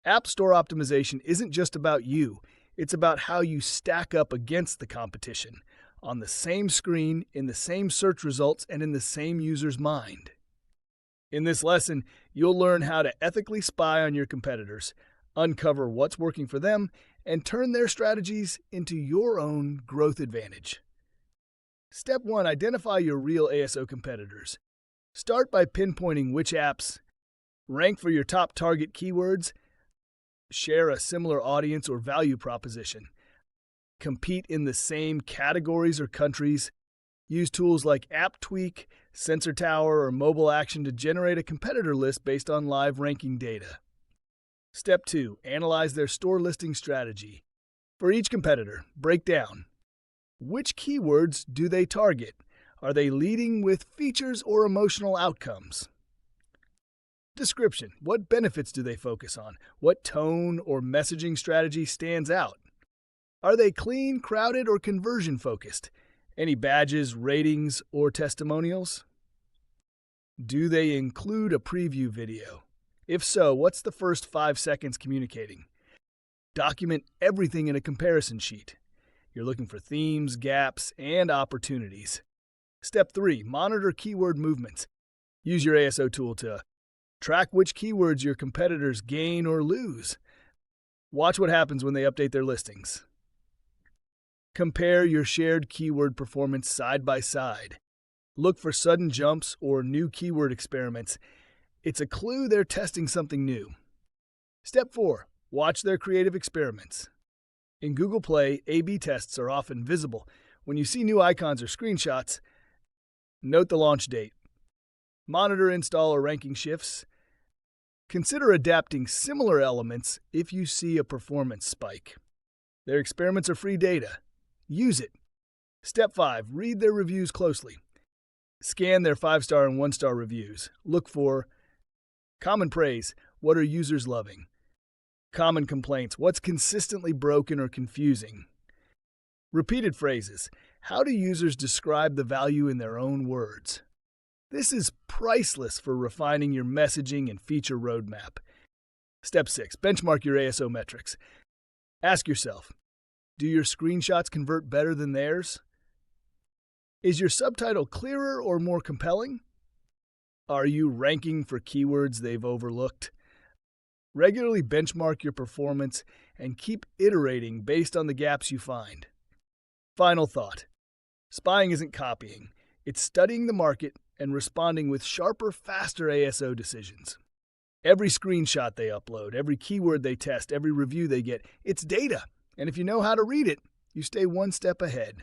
App Store optimization isn't just about you, it's about how you stack up against the competition on the same screen, in the same search results, and in the same user's mind. In this lesson, you'll learn how to ethically spy on your competitors, uncover what's working for them, and turn their strategies into your own growth advantage. Step 1. Identify your real ASO competitors. Start by pinpointing which apps rank for your top target keywords, share a similar audience or value proposition, compete in the same categories or countries, use tools like AppTweak, Sensor Tower, or Mobile Action to generate a competitor list based on live ranking data. Step 2. Analyze their store listing strategy. For each competitor, break down which keywords do they target? Are they leading with features or emotional outcomes? Description. What benefits do they focus on? What tone or messaging strategy stands out? Are they clean, crowded, or conversion-focused? Any badges, ratings, or testimonials? Do they include a preview video? If so, what's the first 5 seconds communicating? Document everything in a comparison sheet. You're looking for themes, gaps, and opportunities. Step 3. Monitor keyword movements. Use your ASO tool to track which keywords your competitors gain or lose. Watch what happens when they update their listings. Compare your shared keyword performance side by side. Look for sudden jumps or new keyword experiments. It's a clue they're testing something new. Step 4. Watch their creative experiments. In Google Play, A/B tests are often visible. When you see new icons or screenshots, note the launch date. Monitor install or ranking shifts. Consider adapting similar elements if you see a performance spike. Their experiments are free data. Use it. Step 5. Read their reviews closely. Scan their 5-star and 1-star reviews. Look for common praise. What are users loving? Common complaints. What's consistently broken or confusing? Repeated phrases. How do users describe the value in their own words? This is priceless for refining your messaging and feature roadmap. Step 6. Benchmark your ASO metrics. Ask yourself, do your screenshots convert better than theirs? Is your subtitle clearer or more compelling? Are you ranking for keywords they've overlooked? Regularly benchmark your performance and keep iterating based on the gaps you find. Final thought. Spying isn't copying. It's studying the market and responding with sharper, faster ASO decisions. Every screenshot they upload, every keyword they test, every review they get, it's data. And if you know how to read it, you stay one step ahead.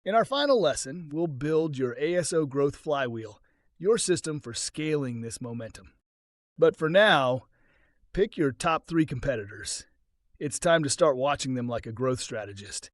In our final lesson, we'll build your ASO growth flywheel, your system for scaling this momentum. But for now, pick your top 3 competitors. It's time to start watching them like a growth strategist.